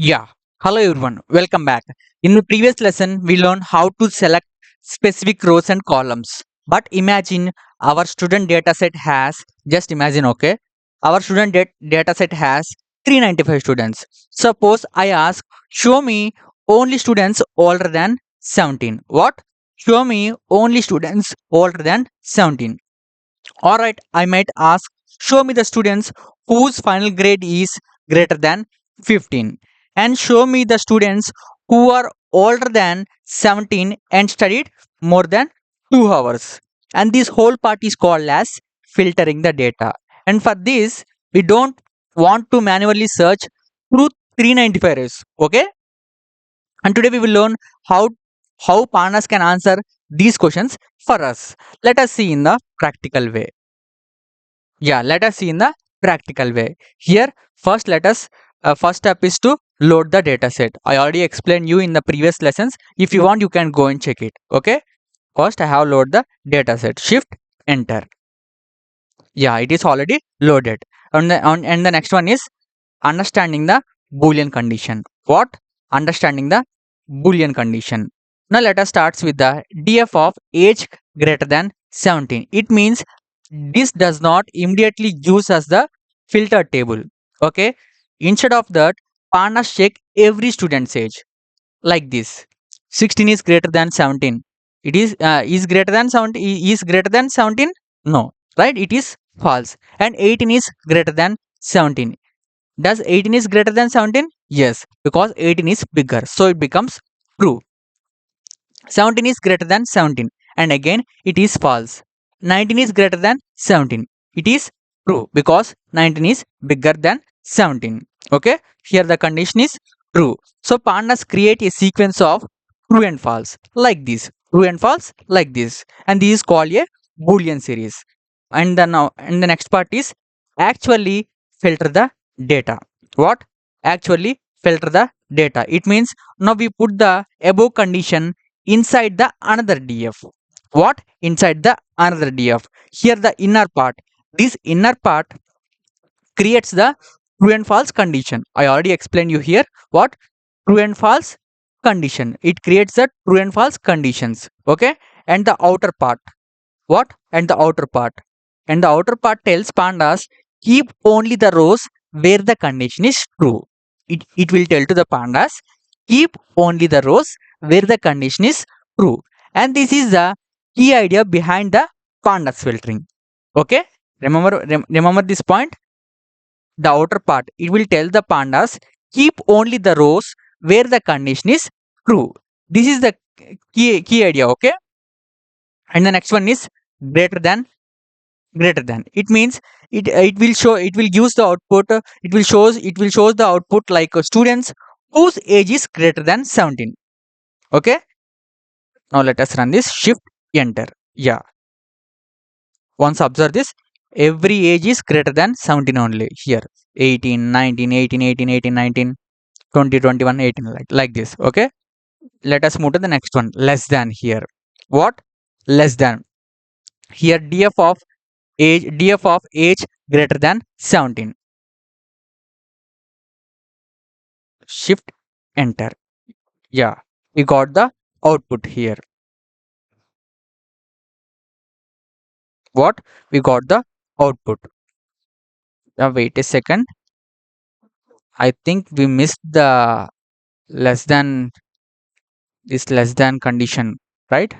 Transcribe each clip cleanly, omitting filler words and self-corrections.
Yeah, hello everyone, welcome back. In the previous lesson, we learned how to select specific rows and columns. But imagine our student data set has, just imagine, okay, our student data set has 395 students. Suppose I ask, show me only students older than 17. What? Show me only students older than 17. Alright, I might ask, show me the students whose final grade is greater than 15 and show me the students who are older than 17 and studied more than 2 hours. And this whole part is called as filtering the data. And for this, we don't want to manually search through 395 rows. Okay? And today we will learn how pandas can answer these questions for us. Let us see in the practical way. Yeah, let us see in the practical way. Here, first let us first step is to load the data set. I already explained you in the previous lessons. If you want, you can go and check it. Okay. First, I have load the data set. Shift Enter. Yeah, it is already loaded. And the next one is understanding the Boolean condition. What? Understanding the Boolean condition. Now let us start with the df of age greater than 17. It means this does not immediately use as the filter table. Okay. Instead of that, pandas check every student's age like this. 16 is greater than 17. It is greater than 17. Is greater than 17? No. Right? It is false. And 18 is greater than 17. Does 18 is greater than 17? Yes, because 18 is bigger. So it becomes true. 17 is greater than 17. And again, it is false. 19 is greater than 17. It is true because 19 is bigger than 17. Okay, here the condition is true. So pandas create a sequence of true and false like this. True and false like this. And this is called a Boolean series. And the next part is actually filter the data. What? Actually filter the data. It means now we put the above condition inside the another df. What? Inside the another df. Here the inner part. This inner part creates the true and false condition. I already explained you here. What? True and false condition. It creates the true and false conditions. Okay. And the outer part. What? And the outer part. And the outer part tells pandas keep only the rows where the condition is true. It will tell to the pandas keep only the rows where the condition is true. And this is the key idea behind the pandas filtering. Okay. Remember this point. The outer part, it will tell the pandas keep only the rows where the condition is true. This is the key idea. Okay. And the next one is greater than. It means it will use the output. It will shows the output like students whose age is greater than 17. Okay. Now let us run this. Shift Enter. Yeah. Once observe this, every age is greater than 17 only. Here 18, 19, 18, 18, 18, 19, 20, 21, 18, like this. Okay. Let us move to the next one. Less than. Here. What? Less than. Here df of age greater than 17. Shift Enter. Yeah. We got the output here. What? We got the output. Wait a second. I think we missed the less than this less than condition, right?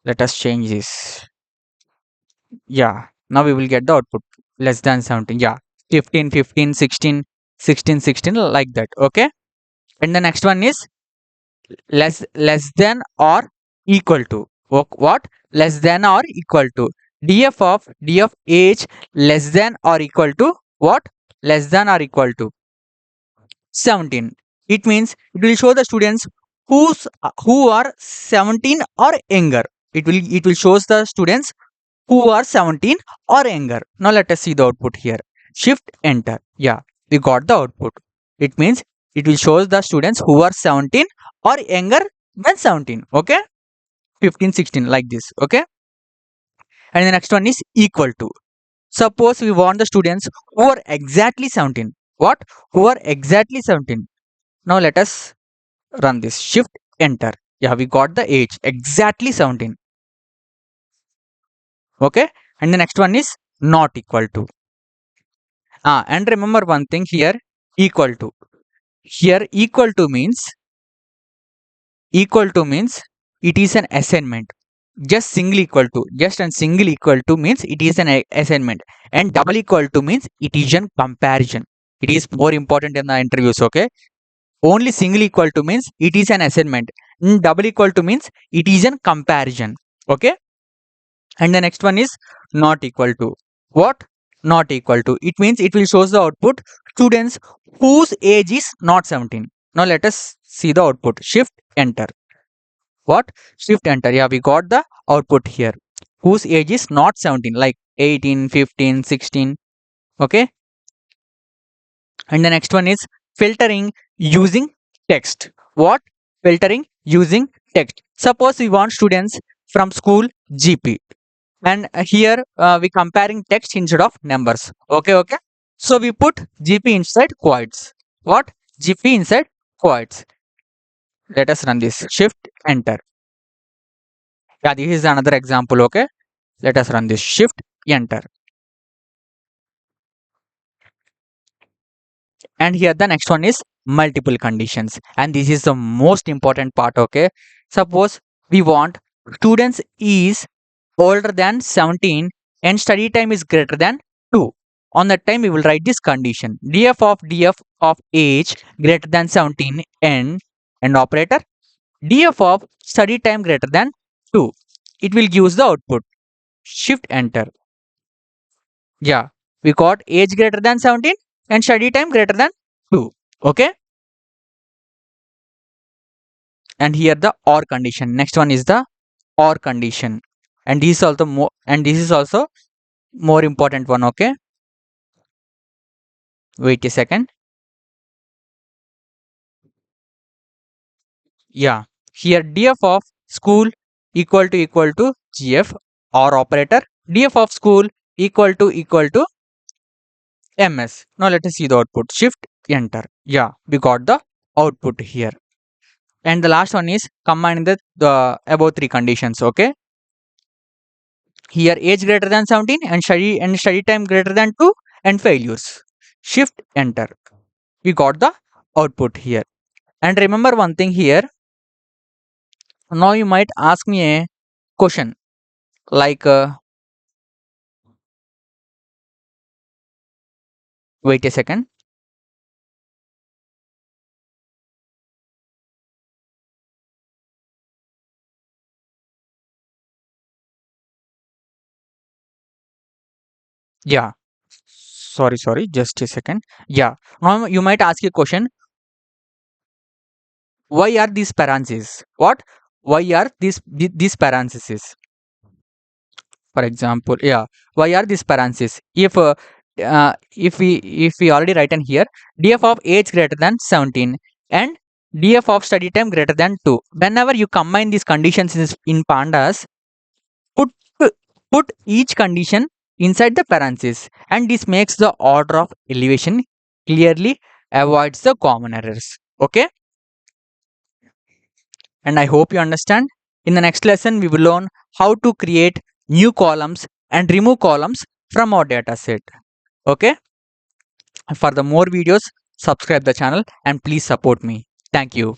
Let us change this. Yeah. Now we will get the output less than 17. Yeah. 15, 15, 16, 16, 16, like that. Okay. And the next one is less than or equal to. What? Less than or equal to. df of age less than or equal to what? Less than or equal to 17. It means it will show the students who are 17 or younger. It will shows the students who are 17 or younger. Now let us see the output here. Shift Enter. Yeah, we got the output. It means it will shows the students who are 17 or younger than 17. Okay, 15, 16, like this. Okay. And the next one is equal to. Suppose we want the students who are exactly 17. What? Who are exactly 17. Now let us run this. Shift enter. Yeah, we got the age exactly 17. Okay, and the next one is not equal to. And remember one thing here, equal to. Here equal to means it is an assignment. Just and single equal to means it is an assignment, and double equal to means it is an comparison. It is more important in the interviews. Okay, only single equal to means it is an assignment. Double equal to means it is an comparison. Okay, and the next one is not equal to. What? Not equal to, it means it will shows the output students whose age is not 17. Now let us see the output. Shift enter. What? Shift enter. Yeah, we got the output here. Whose age is not 17, like 18, 15, 16. Okay, and the next one is filtering using text. What? Filtering using text. Suppose we want students from school GP, and here we comparing text instead of numbers. Okay, so we put GP inside quotes. What? GP inside quotes. Let us run this. Shift enter. Yeah, this is another example. Okay, let us run this. Shift enter. And here the next one is multiple conditions, and this is the most important part. Okay, suppose we want students is older than 17 and study time is greater than 2. On that time we will write this condition. Df of age greater than 17 and operator df of study time greater than 2. It will give the output. Shift enter. Yeah, we got age greater than 17 and study time greater than 2. Okay, and here the or condition. Next one is the or condition, and this is also more important one. Okay, wait a second. Yeah, here df of school equal to gf or operator df of school equal to ms. Now let us see the output. Shift enter. Yeah, we got the output here. And the last one is combining the above three conditions. Okay, here age greater than 17 and study time greater than 2 and failures. Shift enter. We got the output here. And remember one thing here. Now you might ask me a question like wait a second. Yeah, sorry, just a second. Yeah, now you might ask a question. Why are these parentheses? What? Why are these parentheses? For example, yeah, why are these parentheses? If we already written here df of age greater than 17 and df of study time greater than 2. Whenever you combine these conditions in pandas, put put each condition inside the parentheses, and this makes the order of elevation clearly, avoids the common errors. Okay, and I hope you understand. In the next lesson we will learn how to create new columns and remove columns from our data set. Okay, for the more videos, subscribe the channel and please support me. Thank you.